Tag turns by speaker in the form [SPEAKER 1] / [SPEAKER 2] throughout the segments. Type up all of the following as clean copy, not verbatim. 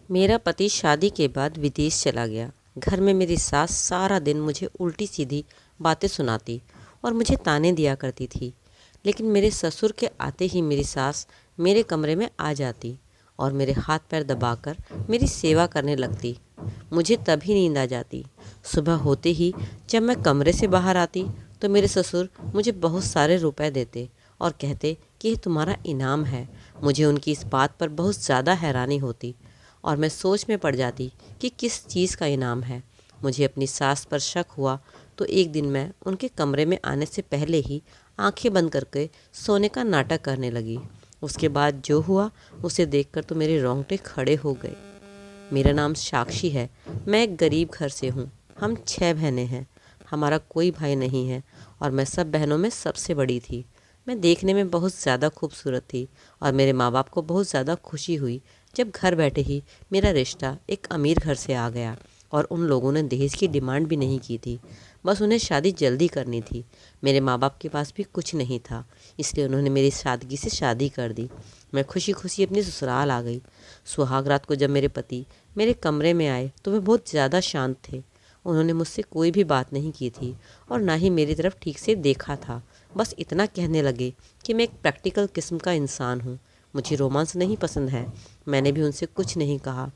[SPEAKER 1] मेरा पति शादी के बाद विदेश चला गया। घर में मेरी सास सारा दिन मुझे उल्टी सीधी बातें सुनाती और मुझे ताने दिया करती थी। लेकिन मेरे ससुर के आते ही मेरी सास मेरे कमरे में आ जाती और मेरे हाथ पैर दबाकर मेरी सेवा करने लगती। मुझे तभी नींद आ जाती। सुबह होते ही जब मैं कमरे से बाहर आती तो मेरे ससुर मुझे बहुत सारे रुपए देते और कहते कि ये तुम्हारा इनाम है। मुझे उनकी इस बात पर बहुत ज़्यादा हैरानी होती और मैं सोच में पड़ जाती कि किस चीज़ का इनाम है। मुझे अपनी सास पर शक हुआ तो एक दिन मैं उनके कमरे में आने से पहले ही आंखें बंद करके सोने का नाटक करने लगी। उसके बाद जो हुआ उसे देखकर तो मेरे रोंगटे खड़े हो गए। मेरा नाम साक्षी है। मैं एक गरीब घर से हूँ। हम 6 बहनें हैं। हमारा कोई भाई नहीं है और मैं सब बहनों में सबसे बड़ी थी। मैं देखने में बहुत ज़्यादा खूबसूरत थी और मेरे माँ बाप को बहुत ज़्यादा खुशी हुई जब घर बैठे ही मेरा रिश्ता एक अमीर घर से आ गया। और उन लोगों ने दहेज की डिमांड भी नहीं की थी, बस उन्हें शादी जल्दी करनी थी। मेरे माँ बाप के पास भी कुछ नहीं था, इसलिए उन्होंने मेरी सादगी से शादी कर दी। मैं खुशी खुशी अपनी ससुराल आ गई। सुहाग रात को जब मेरे पति मेरे कमरे में आए तो वे बहुत ज़्यादा शांत थे। उन्होंने मुझसे कोई भी बात नहीं की थी और ना ही मेरी तरफ ठीक से देखा था। बस इतना कहने लगे कि मैं एक प्रैक्टिकल किस्म का इंसान हूँ, मुझे रोमांस नहीं पसंद है। मैंने भी उनसे कुछ नहीं कहा।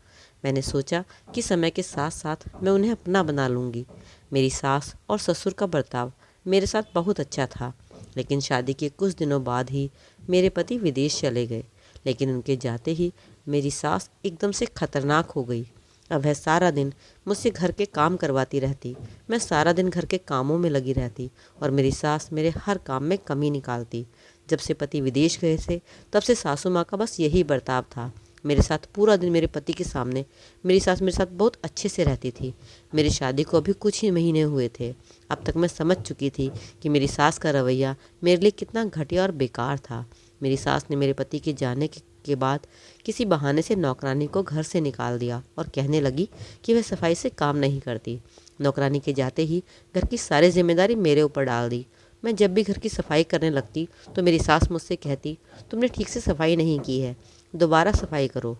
[SPEAKER 1] मैंने सोचा कि समय के साथ साथ मैं उन्हें अपना बना लूँगी। मेरी सास और ससुर का बर्ताव मेरे साथ बहुत अच्छा था, लेकिन शादी के कुछ दिनों बाद ही मेरे पति विदेश चले गए। लेकिन उनके जाते ही मेरी सास एकदम से खतरनाक हो गई। अब वह सारा दिन मुझसे घर के काम करवाती रहती। मैं सारा दिन घर के कामों में लगी रहती और मेरी सास मेरे हर काम में कमी निकालती। जब से पति विदेश गए थे तब से सासू माँ का बस यही बर्ताव था। मेरे साथ पूरा दिन मेरे पति के सामने मेरी सास मेरे साथ बहुत अच्छे से रहती थी। मेरी शादी को अभी कुछ ही महीने हुए थे। अब तक मैं समझ चुकी थी कि मेरी सास का रवैया मेरे लिए कितना घटिया और बेकार था। मेरी सास ने मेरे पति के जाने के बाद किसी बहाने से नौकरानी को घर से निकाल दिया और कहने लगी कि वह सफाई से काम नहीं करती। नौकरानी के जाते ही घर की सारी जिम्मेदारी मेरे ऊपर डाल दी। मैं जब भी घर की सफाई करने लगती तो मेरी सास मुझसे कहती, तुमने ठीक से सफाई नहीं की है, दोबारा सफाई करो।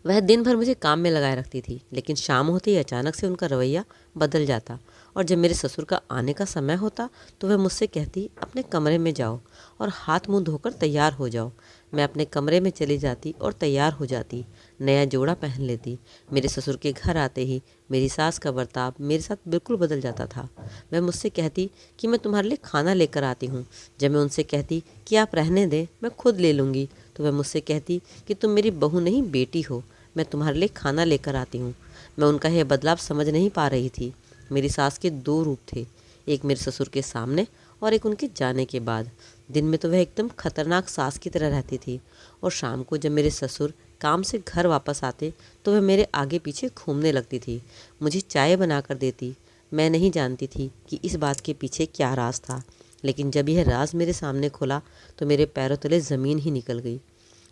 [SPEAKER 1] वह दिन भर मुझे काम में लगाए रखती थी, लेकिन शाम होते ही अचानक से उनका रवैया बदल जाता और जब मेरे ससुर का आने का समय होता तो वह मुझसे कहती, अपने कमरे में जाओ और हाथ मुंह धोकर तैयार हो जाओ। मैं अपने कमरे में चली जाती और तैयार हो जाती, नया जोड़ा पहन लेती। मेरे ससुर के घर आते ही मेरी सास का बर्ताव मेरे साथ बिल्कुल बदल जाता था। वह मुझसे कहती कि मैं तुम्हारे लिए खाना लेकर आती हूँ। जब मैं उनसे कहती कि आप रहने दें, मैं खुद ले लूँगी, तो वह मुझसे कहती कि तुम मेरी बहू नहीं बेटी हो, मैं तुम्हारे लिए खाना लेकर आती हूँ। मैं उनका यह बदलाव समझ नहीं पा रही थी। मेरी सास के 2 रूप थे, एक मेरे ससुर के सामने और एक उनके जाने के बाद। दिन में तो वह एकदम खतरनाक सास की तरह रहती थी और शाम को जब मेरे ससुर काम से घर वापस आते तो वह मेरे आगे पीछे घूमने लगती थी, मुझे चाय बना कर देती। मैं नहीं जानती थी कि इस बात के पीछे क्या राज था, लेकिन जब यह राज मेरे सामने खुला तो मेरे पैरों तले ज़मीन ही निकल गई।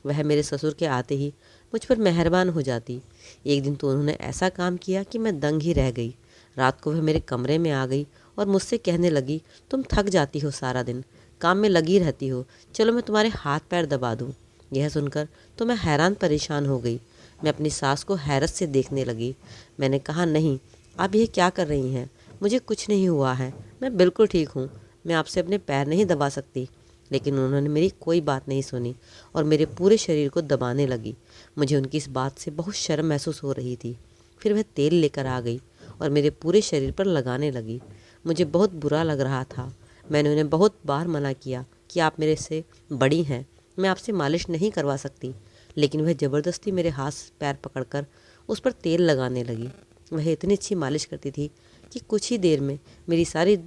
[SPEAKER 1] वह मेरे ससुर के आते ही मुझ पर मेहरबान हो जाती। एक दिन तो उन्होंने ऐसा काम किया कि मैं दंग ही रह गई। रात को वह मेरे कमरे में आ गई और मुझसे कहने लगी, तुम थक जाती हो, सारा दिन काम में लगी रहती हो, चलो मैं तुम्हारे हाथ पैर दबा दूँ। यह सुनकर तो मैं हैरान परेशान हो गई। मैं अपनी सास को हैरत से देखने लगी। मैंने कहा, नहीं, आप यह क्या कर रही हैं? मुझे कुछ नहीं हुआ है, मैं बिल्कुल ठीक हूँ, मैं आपसे अपने पैर नहीं दबा सकती। लेकिन उन्होंने मेरी कोई बात नहीं सुनी और मेरे पूरे शरीर को दबाने लगी। मुझे उनकी इस बात से बहुत शर्म महसूस हो रही थी। फिर वह तेल लेकर आ गई और मेरे पूरे शरीर पर लगाने लगी। मुझे बहुत बुरा लग रहा था। मैंने उन्हें बहुत बार मना किया कि आप मेरे से बड़ी हैं, मैं आपसे मालिश नहीं करवा सकती, लेकिन वह ज़बरदस्ती मेरे हाथ पैर पकड़कर उस पर तेल लगाने लगी। वह इतनी अच्छी मालिश करती थी कि कुछ ही देर में मेरी सारी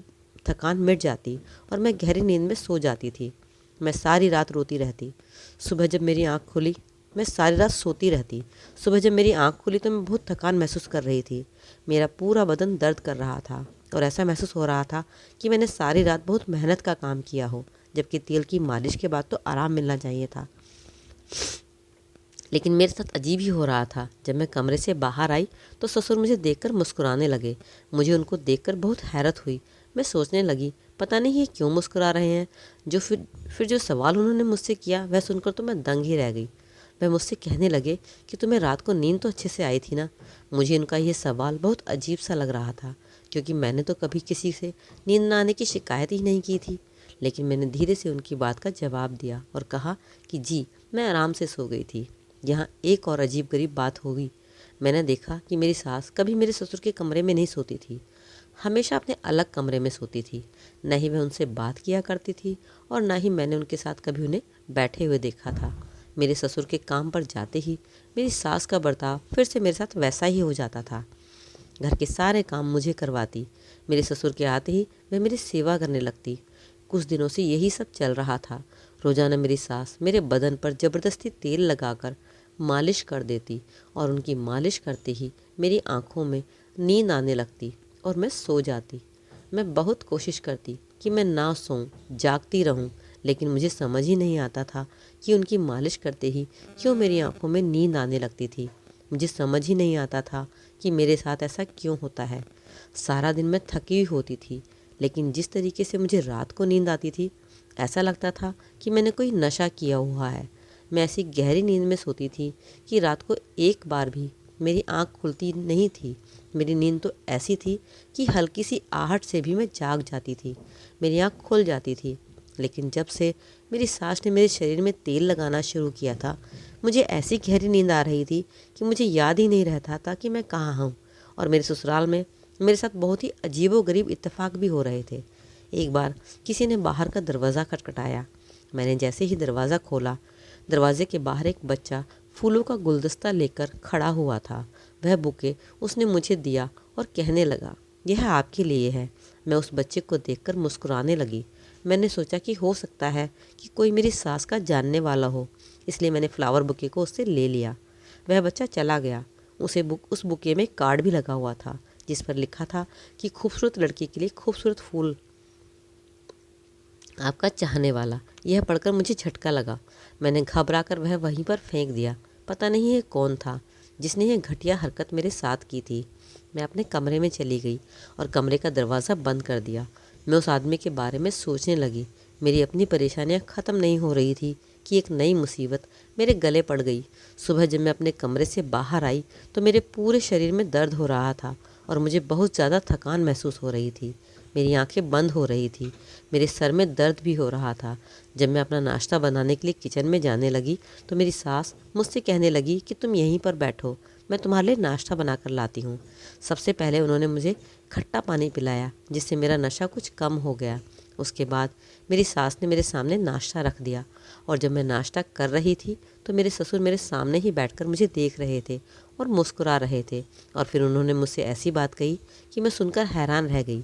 [SPEAKER 1] थकान मिट जाती और मैं गहरी नींद में सो जाती थी। मैं सारी रात रोती रहती। सुबह जब मेरी आँख खुली, मैं सारी रात सोती रहती। सुबह जब मेरी आँख खुली तो मैं बहुत थकान महसूस कर रही थी। मेरा पूरा बदन दर्द कर रहा था और ऐसा महसूस हो रहा था कि मैंने सारी रात बहुत मेहनत का काम किया हो, जबकि तेल की मालिश के बाद तो आराम मिलना चाहिए था। लेकिन मेरे साथ अजीब ही हो रहा था। जब मैं कमरे से बाहर आई तो ससुर मुझे देखकर मुस्कुराने लगे। मुझे उनको देखकर बहुत हैरत हुई। मैं सोचने लगी, पता नहीं ये क्यों मुस्कुरा रहे हैं। फिर जो सवाल उन्होंने मुझसे किया वह सुनकर तो मैं दंग ही रह गई। वह मुझसे कहने लगे कि तुम्हें रात को नींद तो अच्छे से आई थी ना। मुझे उनका यह सवाल बहुत अजीब सा लग रहा था, क्योंकि मैंने तो कभी किसी से नींद न आने की शिकायत ही नहीं की थी। लेकिन मैंने धीरे से उनकी बात का जवाब दिया और कहा कि जी, मैं आराम से सो गई थी। यहाँ एक और अजीब गरीब बात होगी। मैंने देखा कि मेरी सास कभी मेरे ससुर के कमरे में नहीं सोती थी, हमेशा अपने अलग कमरे में सोती थी। न ही वह उनसे बात किया करती थी और न ही मैंने उनके साथ कभी उन्हें बैठे हुए देखा था। मेरे ससुर के काम पर जाते ही मेरी सास का बर्ताव फिर से मेरे साथ वैसा ही हो जाता था। घर के सारे काम मुझे करवाती। मेरे ससुर के आते ही वह मेरी सेवा करने लगती। कुछ दिनों से यही सब चल रहा था। रोज़ाना मेरी सास मेरे बदन पर ज़बरदस्ती तेल लगाकर मालिश कर देती और उनकी मालिश करते ही मेरी आँखों में नींद आने लगती और मैं सो जाती। मैं बहुत कोशिश करती कि मैं ना सोऊं, जागती रहूं, लेकिन मुझे समझ ही नहीं आता था कि उनकी मालिश करते ही क्यों मेरी आंखों में नींद आने लगती थी। मुझे समझ ही नहीं आता था कि मेरे साथ ऐसा क्यों होता है। सारा दिन मैं थकी हुई होती थी, लेकिन जिस तरीके से मुझे रात को नींद आती थी, ऐसा लगता था कि मैंने कोई नशा किया हुआ है। मैं ऐसी गहरी नींद में सोती थी कि रात को एक बार भी मेरी आँख खुलती नहीं थी। मेरी नींद तो ऐसी थी कि हल्की सी आहट से भी मैं जाग जाती थी, मेरी आँख खुल जाती थी। लेकिन जब से मेरी सास ने मेरे शरीर में तेल लगाना शुरू किया था, मुझे ऐसी गहरी नींद आ रही थी कि मुझे याद ही नहीं रहता था कि मैं कहाँ हूँ। और मेरे ससुराल में मेरे साथ बहुत ही अजीबोगरीब इत्तेफाक भी हो रहे थे। एक बार किसी ने बाहर का दरवाज़ा खटखटाया। मैंने जैसे ही दरवाज़ा खोला, दरवाजे के बाहर एक बच्चा फूलों का गुलदस्ता लेकर खड़ा हुआ था। वह बुके उसने मुझे दिया और कहने लगा, यह आपके लिए है। मैं उस बच्चे को देखकर मुस्कुराने लगी। मैंने सोचा कि हो सकता है कि कोई मेरी सास का जानने वाला हो, इसलिए मैंने फ्लावर बुके को उससे ले लिया। वह बच्चा चला गया। उस बुके में कार्ड भी लगा हुआ था, जिस पर लिखा था कि खूबसूरत लड़की के लिए खूबसूरत फूल, आपका चाहने वाला। यह पढ़कर मुझे झटका लगा। मैंने घबरा कर वह वहीं पर फेंक दिया। पता नहीं ये कौन था जिसने यह घटिया हरकत मेरे साथ की थी। मैं अपने कमरे में चली गई और कमरे का दरवाज़ा बंद कर दिया। मैं उस आदमी के बारे में सोचने लगी। मेरी अपनी परेशानियां ख़त्म नहीं हो रही थी कि एक नई मुसीबत मेरे गले पड़ गई। सुबह जब मैं अपने कमरे से बाहर आई तो मेरे पूरे शरीर में दर्द हो रहा था और मुझे बहुत ज़्यादा थकान महसूस हो रही थी। मेरी आंखें बंद हो रही थी, मेरे सर में दर्द भी हो रहा था। जब मैं अपना नाश्ता बनाने के लिए किचन में जाने लगी तो मेरी सास मुझसे कहने लगी कि तुम यहीं पर बैठो, मैं तुम्हारे लिए नाश्ता बनाकर लाती हूँ। सबसे पहले उन्होंने मुझे खट्टा पानी पिलाया, जिससे मेरा नशा कुछ कम हो गया। उसके बाद मेरी सास ने मेरे सामने नाश्ता रख दिया और जब मैं नाश्ता कर रही थी तो मेरे ससुर मेरे सामने ही बैठकर मुझे देख रहे थे और मुस्कुरा रहे थे। और फिर उन्होंने मुझसे ऐसी बात कही कि मैं सुनकर हैरान रह गई।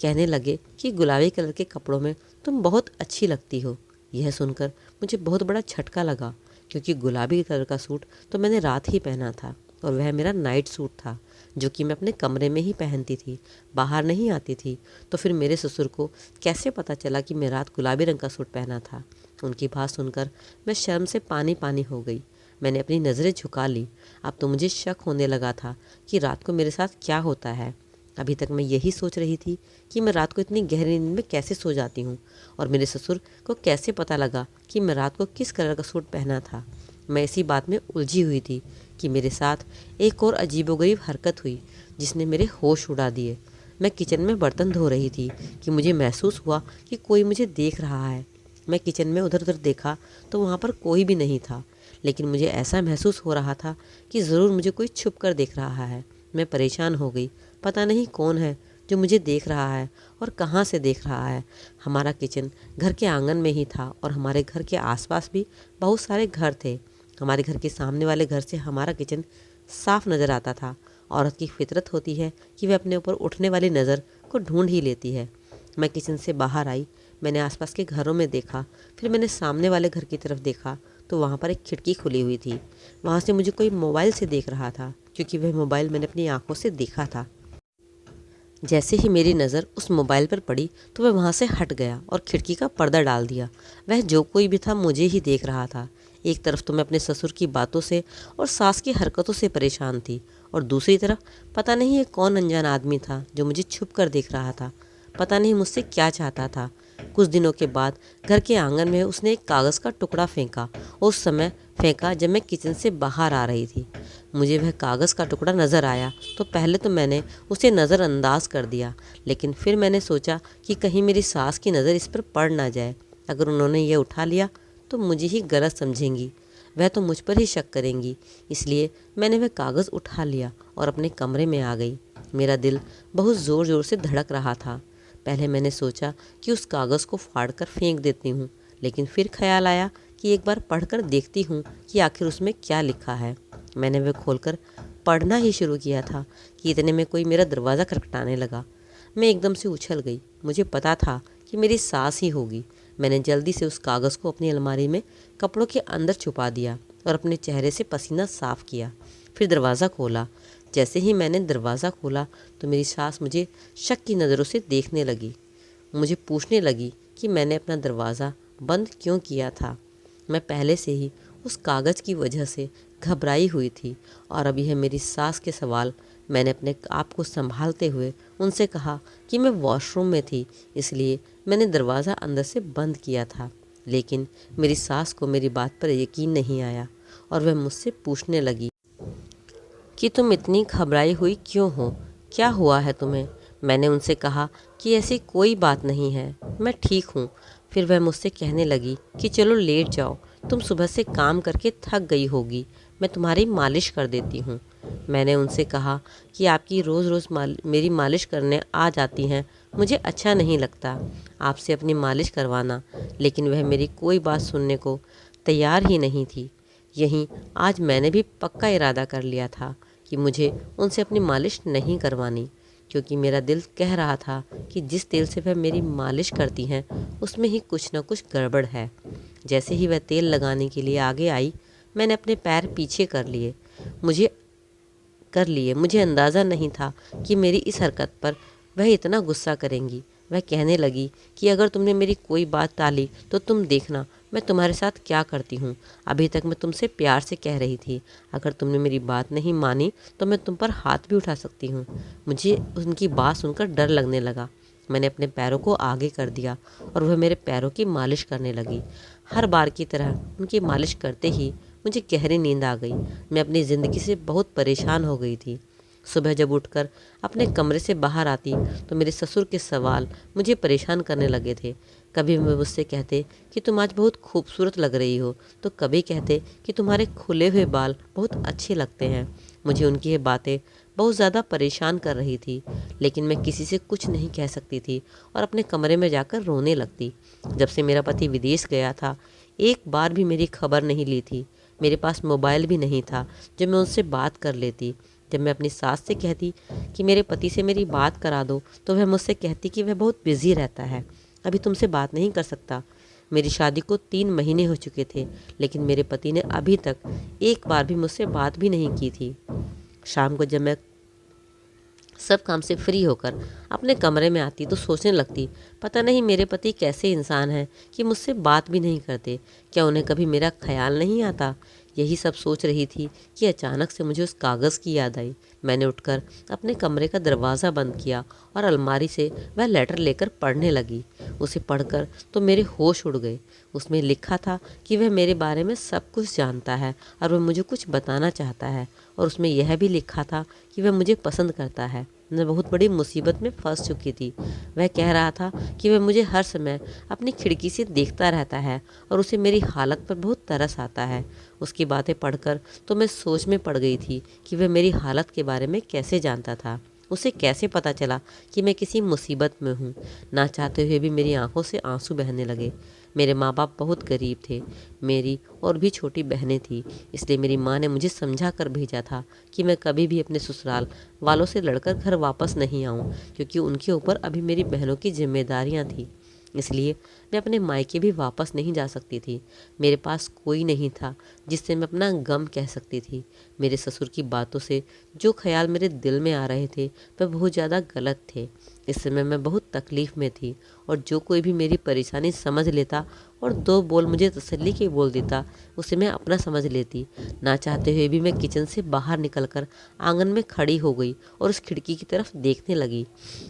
[SPEAKER 1] कहने लगे कि गुलाबी कलर के कपड़ों में तुम बहुत अच्छी लगती हो। यह सुनकर मुझे बहुत बड़ा झटका लगा, क्योंकि गुलाबी कलर का सूट तो मैंने रात ही पहना था और वह मेरा नाइट सूट था, जो कि मैं अपने कमरे में ही पहनती थी, बाहर नहीं आती थी। तो फिर मेरे ससुर को कैसे पता चला कि मैं रात गुलाबी रंग का सूट पहना था? उनकी बात सुनकर मैं शर्म से पानी पानी हो गई। मैंने अपनी नज़रें झुका ली। अब तो मुझे शक होने लगा था कि रात को मेरे साथ क्या होता है। अभी तक मैं यही सोच रही थी कि मैं रात को इतनी गहरी नींद में कैसे सो जाती हूँ और मेरे ससुर को कैसे पता लगा कि मैं रात को किस कलर का सूट पहना था। मैं इसी बात में उलझी हुई थी कि मेरे साथ एक और अजीबोगरीब हरकत हुई जिसने मेरे होश उड़ा दिए। मैं किचन में बर्तन धो रही थी कि मुझे महसूस हुआ कि कोई मुझे देख रहा है। मैं किचन में उधर उधर देखा तो वहाँ पर कोई भी नहीं था, लेकिन मुझे ऐसा महसूस हो रहा था कि ज़रूर मुझे कोई छुप कर देख रहा है। मैं परेशान हो गई। पता नहीं कौन है जो मुझे देख रहा है और कहाँ से देख रहा है। हमारा किचन घर के आंगन में ही था और हमारे घर के आसपास भी बहुत सारे घर थे। हमारे घर के सामने वाले घर से हमारा किचन साफ नज़र आता था। औरत की फितरत होती है कि वह अपने ऊपर उठने वाली नज़र को ढूंढ ही लेती है। मैं किचन से बाहर आई। मैंने आसपास के घरों में देखा, फिर मैंने सामने वाले घर की तरफ देखा तो वहाँ पर एक खिड़की खुली हुई थी। वहाँ से मुझे कोई मोबाइल से देख रहा था, क्योंकि वह मोबाइल मैंने अपनी आंखों से देखा था। जैसे ही मेरी नज़र उस मोबाइल पर पड़ी तो वह वहाँ से हट गया और खिड़की का पर्दा डाल दिया। वह जो कोई भी था मुझे ही देख रहा था। एक तरफ तो मैं अपने ससुर की बातों से और सास की हरकतों से परेशान थी और दूसरी तरफ पता नहीं ये कौन अनजान आदमी था जो मुझे छुप कर देख रहा था। पता नहीं मुझसे क्या चाहता था। कुछ दिनों के बाद घर के आंगन में उसने एक कागज़ का टुकड़ा फेंका। उस समय फेंका जब मैं किचन से बाहर आ रही थी। मुझे वह कागज़ का टुकड़ा नज़र आया तो पहले तो मैंने उसे नज़रअंदाज कर दिया, लेकिन फिर मैंने सोचा कि कहीं मेरी सास की नज़र इस पर पड़ ना जाए। अगर उन्होंने यह उठा लिया तो मुझे ही गलत समझेंगी, वह तो मुझ पर ही शक करेंगी। इसलिए मैंने वह कागज़ उठा लिया और अपने कमरे में आ गई। मेरा दिल बहुत ज़ोर ज़ोर से धड़क रहा था। पहले मैंने सोचा कि उस कागज़ को फाड़कर फेंक देती हूँ, लेकिन फिर ख्याल आया कि एक बार पढ़कर देखती हूँ कि आखिर उसमें क्या लिखा है। मैंने वह खोलकर पढ़ना ही शुरू किया था कि इतने में कोई मेरा दरवाज़ा खटखटाने लगा। मैं एकदम से उछल गई। मुझे पता था कि मेरी सास ही होगी। मैंने जल्दी से उस कागज़ को अपनी अलमारी में कपड़ों के अंदर छुपा दिया और अपने चेहरे से पसीना साफ़ किया। फिर दरवाज़ा खोला। जैसे ही मैंने दरवाज़ा खोला तो मेरी सास मुझे शक की नज़रों से देखने लगी। मुझे पूछने लगी कि मैंने अपना दरवाज़ा बंद क्यों किया था। मैं पहले से ही उस कागज़ की वजह से घबराई हुई थी और अब यह मेरी सास के सवाल। मैंने अपने आप को संभालते हुए उनसे कहा कि मैं वॉशरूम में थी, इसलिए मैंने दरवाज़ा अंदर से बंद किया था। लेकिन मेरी सास को मेरी बात पर यकीन नहीं आया और वह मुझसे पूछने लगी कि तुम इतनी घबराई हुई क्यों हो, क्या हुआ है तुम्हें। मैंने उनसे कहा कि ऐसी कोई बात नहीं है, मैं ठीक हूँ। फिर वह मुझसे कहने लगी कि चलो लेट जाओ, तुम सुबह से काम करके थक गई होगी, मैं तुम्हारी मालिश कर देती हूँ। मैंने उनसे कहा कि आपकी रोज़ रोज़ मेरी मालिश करने आ जाती हैं, मुझे अच्छा नहीं लगता आपसे अपनी मालिश करवाना। लेकिन वह मेरी कोई बात सुनने को तैयार ही नहीं थी। यहीं आज मैंने भी पक्का इरादा कर लिया था कि मुझे उनसे अपनी मालिश नहीं करवानी, क्योंकि मेरा दिल कह रहा था कि जिस तेल से वह मेरी मालिश करती हैं उसमें ही कुछ न कुछ गड़बड़ है। जैसे ही वह तेल लगाने के लिए आगे आई, मैंने अपने पैर पीछे कर लिए। मुझे अंदाज़ा नहीं था कि मेरी इस हरकत पर वह इतना गुस्सा करेंगी। वह कहने लगी कि अगर तुमने मेरी कोई बात टाली तो तुम देखना मैं तुम्हारे साथ क्या करती हूँ। अभी तक मैं तुमसे प्यार से कह रही थी, अगर तुमने मेरी बात नहीं मानी तो मैं तुम पर हाथ भी उठा सकती हूँ। मुझे उनकी बात सुनकर डर लगने लगा। मैंने अपने पैरों को आगे कर दिया और वह मेरे पैरों की मालिश करने लगी। हर बार की तरह उनकी मालिश करते ही मुझे गहरी नींद आ गई। मैं अपनी ज़िंदगी से बहुत परेशान हो गई थी। सुबह जब उठकर अपने कमरे से बाहर आती तो मेरे ससुर के सवाल मुझे परेशान करने लगे थे। कभी वे मुझसे कहते कि तुम आज बहुत खूबसूरत लग रही हो, तो कभी कहते कि तुम्हारे खुले हुए बाल बहुत अच्छे लगते हैं। मुझे उनकी ये बातें बहुत ज़्यादा परेशान कर रही थी, लेकिन मैं किसी से कुछ नहीं कह सकती थी और अपने कमरे में जाकर रोने लगती। जब से मेरा पति विदेश गया था, एक बार भी मेरी खबर नहीं ली थी। मेरे पास मोबाइल भी नहीं था जो मैं उनसे बात कर लेती। जब मैं अपनी सास से कहती कि मेरे पति से मेरी बात करा दो तो वह मुझसे कहती कि वह बहुत बिज़ी रहता है, अभी तुमसे बात नहीं कर सकता। मेरी शादी को 3 महीने हो चुके थे, लेकिन मेरे पति ने अभी तक एक बार भी मुझसे बात भी नहीं की थी। शाम को जब मैं सब काम से फ्री होकर अपने कमरे में आती तो सोचने लगती, पता नहीं मेरे पति कैसे इंसान हैं कि मुझसे बात भी नहीं करते, क्या उन्हें कभी मेरा ख्याल नहीं आता। यही सब सोच रही थी कि अचानक से मुझे उस कागज़ की याद आई। मैंने उठकर अपने कमरे का दरवाज़ा बंद किया और अलमारी से वह लेटर लेकर पढ़ने लगी। उसे पढ़कर तो मेरे होश उड़ गए। उसमें लिखा था कि वह मेरे बारे में सब कुछ जानता है और वह मुझे कुछ बताना चाहता है, और उसमें यह भी लिखा था कि वह मुझे पसंद करता है। मैं बहुत बड़ी मुसीबत में फंस चुकी थी। वह कह रहा था कि वह मुझे हर समय अपनी खिड़की से देखता रहता है और उसे मेरी हालत पर बहुत तरस आता है। उसकी बातें पढ़कर तो मैं सोच में पड़ गई थी कि वह मेरी हालत के बारे में कैसे जानता था। उसे कैसे पता चला कि मैं किसी मुसीबत में हूँ। ना चाहते हुए भी मेरी आंखों से आंसू बहने लगे। मेरे माँ बाप बहुत गरीब थे, मेरी और भी छोटी बहनें थीं, इसलिए मेरी माँ ने मुझे समझा कर भेजा था कि मैं कभी भी अपने ससुराल वालों से लड़कर घर वापस नहीं आऊँ, क्योंकि उनके ऊपर अभी मेरी बहनों की जिम्मेदारियाँ थीं। इसलिए मैं अपने मायके भी वापस नहीं जा सकती थी। मेरे पास कोई नहीं था जिससे मैं अपना गम कह सकती थी। मेरे ससुर की बातों से जो ख्याल मेरे दिल में आ रहे थे वह बहुत ज़्यादा गलत थे। इस समय मैं बहुत तकलीफ़ में थी और जो कोई भी मेरी परेशानी समझ लेता और 2 बोल मुझे तसल्ली के बोल देता, उसे मैं अपना समझ लेती। ना चाहते हुए भी मैं किचन से बाहर निकलकर आंगन में खड़ी हो गई और उस खिड़की की तरफ देखने लगी।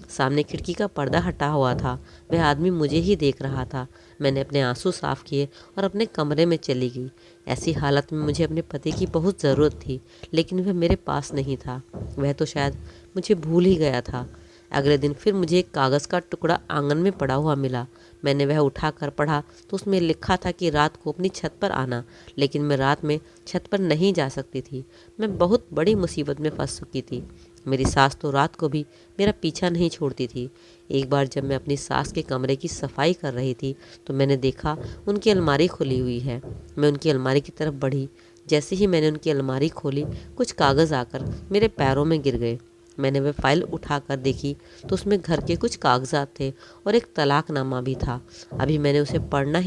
[SPEAKER 1] सामने खिड़की का पर्दा हटा हुआ था, वह आदमी मुझे ही देख रहा था। मैंने अपने आंसू साफ किए और अपने कमरे में चली गई। ऐसी हालत में मुझे अपने पति की बहुत ज़रूरत थी, लेकिन वह मेरे पास नहीं था। वह तो शायद मुझे भूल ही गया था। अगले दिन फिर मुझे एक कागज़ का टुकड़ा आंगन में पड़ा हुआ मिला। मैंने वह उठाकर पढ़ा तो उसमें लिखा था कि रात को अपनी छत पर आना, लेकिन मैं रात में छत पर नहीं जा सकती थी। मैं बहुत बड़ी मुसीबत में फंस चुकी थी। मेरी सास तो रात को भी मेरा पीछा नहीं छोड़ती थी। एक बार जब मैं अपनी सास के कमरे की सफाई कर रही थी तो मैंने देखा उनकी अलमारी खुली हुई है। मैं उनकी अलमारी की तरफ बढ़ी। जैसे ही मैंने उनकी अलमारी खोली, कुछ कागज़ आकर मेरे पैरों में गिर गए। मैंने वह फाइल उठाकर देखी तो उसमें घर के कुछ कागजात थे और एक तलाकनामा भी था। अभी मैंने उसे पढ़ा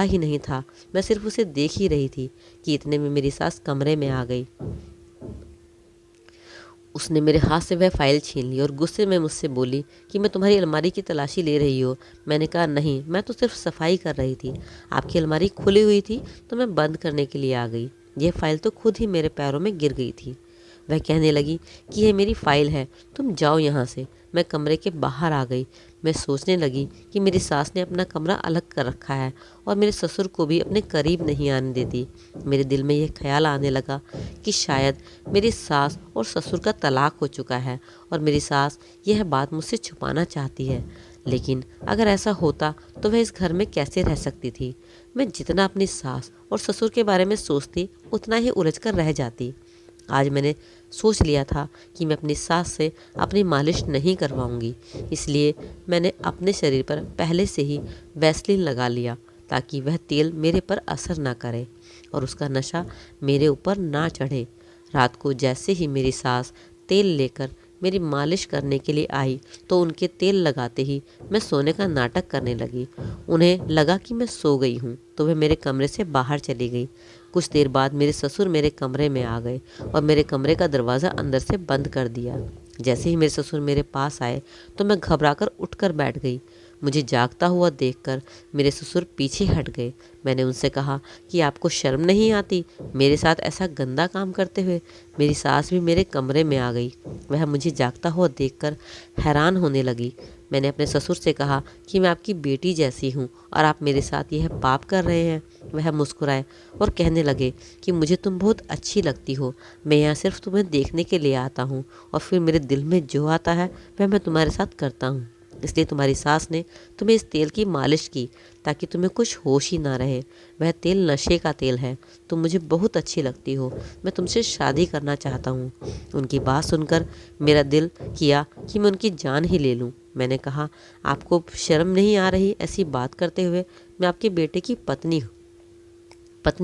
[SPEAKER 1] ही नहीं था। मैं सिर्फ उसे देख ही रही थी कि इतने में मेरी सास कमरे में आ गई। उसने मेरे हाथ से वह फाइल छीन ली और गुस्से में मुझसे बोली कि मैं तुम्हारी अलमारी की तलाशी ले रही हो। मैंने कहा नहीं, मैं तो सिर्फ सफाई कर रही थी। आपकी अलमारी खुली हुई थी तो मैं बंद करने के लिए आ गई। यह फाइल तो खुद ही मेरे पैरों में गिर गई थी। वह कहने लगी कि यह मेरी फाइल है, तुम जाओ यहाँ से। मैं कमरे के बाहर आ गई। मैं सोचने लगी कि मेरी सास ने अपना कमरा अलग कर रखा है और मेरे ससुर को भी अपने करीब नहीं आने देती। मेरे दिल में यह ख्याल आने लगा कि शायद मेरी सास और ससुर का तलाक हो चुका है और मेरी सास यह बात मुझसे छुपाना चाहती है। लेकिन अगर ऐसा होता तो वह इस घर में कैसे रह सकती थी। मैं जितना अपनी सास और ससुर के बारे में सोचती उतना ही उलझ कर रह जाती। आज मैंने सोच लिया था कि मैं अपनी सास से अपनी मालिश नहीं करवाऊंगी, इसलिए मैंने अपने शरीर पर पहले से ही वैसलीन लगा लिया ताकि वह तेल मेरे पर असर ना करे और उसका नशा मेरे ऊपर ना चढ़े। रात को जैसे ही मेरी सास तेल लेकर मेरी मालिश करने के लिए आई तो उनके तेल लगाते ही मैं सोने का नाटक करने लगी। उन्हें लगा कि मैं सो गई हूँ तो वह मेरे कमरे से बाहर चली गई। कुछ देर बाद मेरे ससुर मेरे कमरे में आ गए और मेरे कमरे का दरवाज़ा अंदर से बंद कर दिया। जैसे ही मेरे ससुर मेरे पास आए तो मैं घबराकर उठकर बैठ गई। मुझे जागता हुआ देखकर मेरे ससुर पीछे हट गए। मैंने उनसे कहा कि आपको शर्म नहीं आती मेरे साथ ऐसा गंदा काम करते हुए। मेरी सास भी मेरे कमरे में आ गई। वह मुझे जागता हुआ देखकर हैरान होने लगी। मैंने अपने ससुर से कहा कि मैं आपकी बेटी जैसी हूँ और आप मेरे साथ यह पाप कर रहे हैं। वह मुस्कुराए और कहने लगे कि मुझे तुम बहुत अच्छी लगती हो। मैं यहाँ सिर्फ तुम्हें देखने के लिए आता हूँ और फिर मेरे दिल में जो आता है वह मैं तुम्हारे साथ करता हूँ। इसलिए तुम्हारी सास ने तुम्हें इस तेल की मालिश की ताकि तुम्हें कुछ होश ही ना रहे। वह तेल नशे का तेल है। तुम मुझे बहुत अच्छी लगती हो। मैं तुमसे शादी करना चाहता हूँ। उनकी बात सुनकर मेरा दिल किया कि मैं उनकी जान ही ले लूँ। मैंने कहा, आपको शर्म नहीं आ रही ऐसी बात करते हुए? मैं आपके बेटे की पत्नी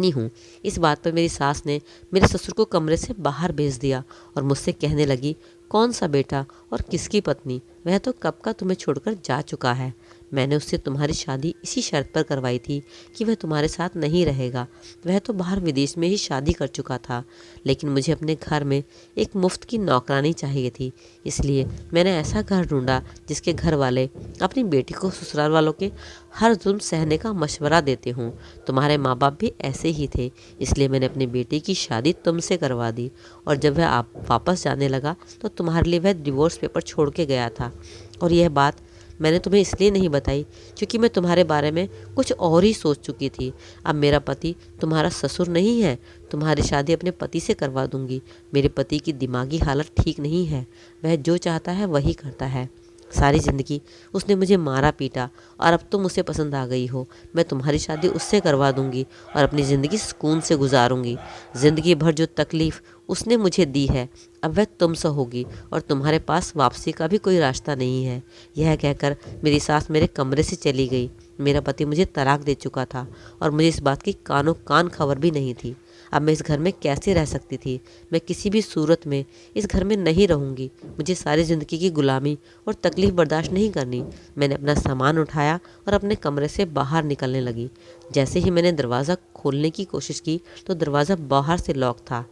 [SPEAKER 1] हूँ। इस बात पर मेरी सास ने मेरे ससुर को कमरे से बाहर भेज दिया और मुझसे कहने लगी, कौन सा बेटा और किसकी पत्नी? वह तो कब का तुम्हें छोड़कर जा चुका है। मैंने उससे तुम्हारी शादी इसी शर्त पर करवाई थी कि वह तुम्हारे साथ नहीं रहेगा। वह तो बाहर विदेश में ही शादी कर चुका था, लेकिन मुझे अपने घर में एक मुफ्त की नौकरानी चाहिए थी। इसलिए मैंने ऐसा घर ढूंढा जिसके घर वाले अपनी बेटी को ससुराल वालों के हर जुल्म सहने का मशवरा देते हों। तुम्हारे माँ बाप भी ऐसे ही थे, इसलिए मैंने अपनी बेटी की शादी तुमसे करवा दी और जब वह आप वापस जाने लगा तो तुम्हारे लिए वह डिवोर्स पेपर छोड़ के गया था। और यह बात मैंने तुम्हें इसलिए नहीं बताई क्योंकि मैं तुम्हारे बारे में कुछ और ही सोच चुकी थी। अब मेरा पति तुम्हारा ससुर नहीं है। तुम्हारी शादी अपने पति से करवा दूंगी। मेरे पति की दिमागी हालत ठीक नहीं है। वह जो चाहता है वही करता है। सारी ज़िंदगी उसने मुझे मारा पीटा और अब तुम उसे पसंद आ गई हो। मैं तुम्हारी शादी उससे करवा दूंगी और अपनी ज़िंदगी सुकून से गुजारूंगी। ज़िंदगी भर जो तकलीफ़ उसने मुझे दी है अब वह तुमसे होगी और तुम्हारे पास वापसी का भी कोई रास्ता नहीं है। यह कहकर मेरी सास मेरे कमरे से चली गई। मेरा पति मुझे तलाक दे चुका था और मुझे इस बात की कानों कान खबर भी नहीं थी। अब मैं इस घर में कैसे रह सकती थी? मैं किसी भी सूरत में इस घर में नहीं रहूंगी। मुझे सारी ज़िंदगी की गुलामी और तकलीफ़ बर्दाश्त नहीं करनी। मैंने अपना सामान उठाया और अपने कमरे से बाहर निकलने लगी। जैसे ही मैंने दरवाज़ा खोलने की कोशिश की तो दरवाज़ा बाहर से लॉक था।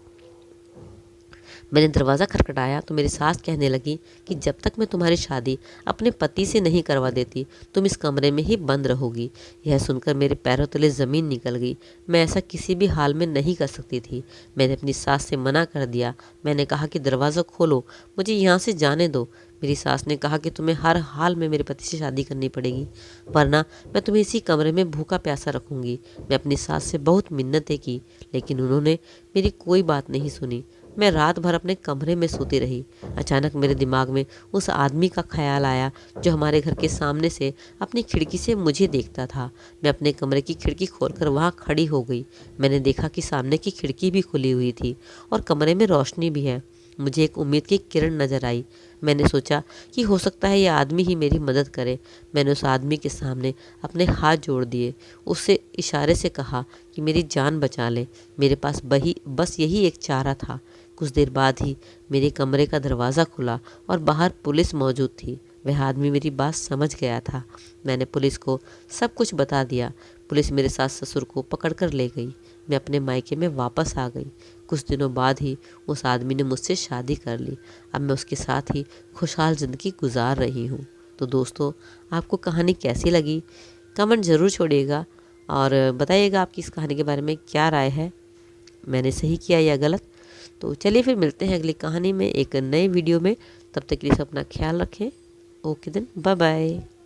[SPEAKER 1] मैंने दरवाज़ा खटखटाया तो मेरी सास कहने लगी कि जब तक मैं तुम्हारी शादी अपने पति से नहीं करवा देती तुम इस कमरे में ही बंद रहोगी। यह सुनकर मेरे पैरों तले ज़मीन निकल गई। मैं ऐसा किसी भी हाल में नहीं कर सकती थी। मैंने अपनी सास से मना कर दिया। मैंने कहा कि दरवाज़ा खोलो, मुझे यहाँ से जाने दो। मेरी सास ने कहा कि तुम्हें हर हाल में मेरे पति से शादी करनी पड़ेगी, वरना मैं तुम्हें इसी कमरे में भूखा प्यासा रखूंगी। मैं अपनी सास से बहुत मिन्नतें की, लेकिन उन्होंने मेरी कोई बात नहीं सुनी। मैं रात भर अपने कमरे में सोती रही। अचानक मेरे दिमाग में उस आदमी का ख्याल आया जो हमारे घर के सामने से अपनी खिड़की से मुझे देखता था। मैं अपने कमरे की खिड़की खोलकर वहाँ खड़ी हो गई। मैंने देखा कि सामने की खिड़की भी खुली हुई थी और कमरे में रोशनी भी है। मुझे एक उम्मीद की किरण नजर आई। मैंने सोचा कि हो सकता है यह आदमी ही मेरी मदद करे। मैंने उस आदमी के सामने अपने हाथ जोड़ दिए, उससे इशारे से कहा कि मेरी जान बचा ले। मेरे पास बस यही एक चारा था। कुछ देर बाद ही मेरे कमरे का दरवाज़ा खुला और बाहर पुलिस मौजूद थी। वह आदमी मेरी बात समझ गया था। मैंने पुलिस को सब कुछ बता दिया। पुलिस मेरे सास ससुर को पकड़कर ले गई। मैं अपने मायके में वापस आ गई। कुछ दिनों बाद ही उस आदमी ने मुझसे शादी कर ली। अब मैं उसके साथ ही खुशहाल ज़िंदगी गुजार रही हूँ। तो दोस्तों, आपको कहानी कैसी लगी कमेंट ज़रूर छोड़िएगा और बताइएगा आपकी इस कहानी के बारे में क्या राय है, मैंने सही किया या गलत। तो चलिए फिर मिलते हैं अगली कहानी में एक नए वीडियो में। तब तक के लिए सब अपना ख्याल रखें। Okay then, bye bye.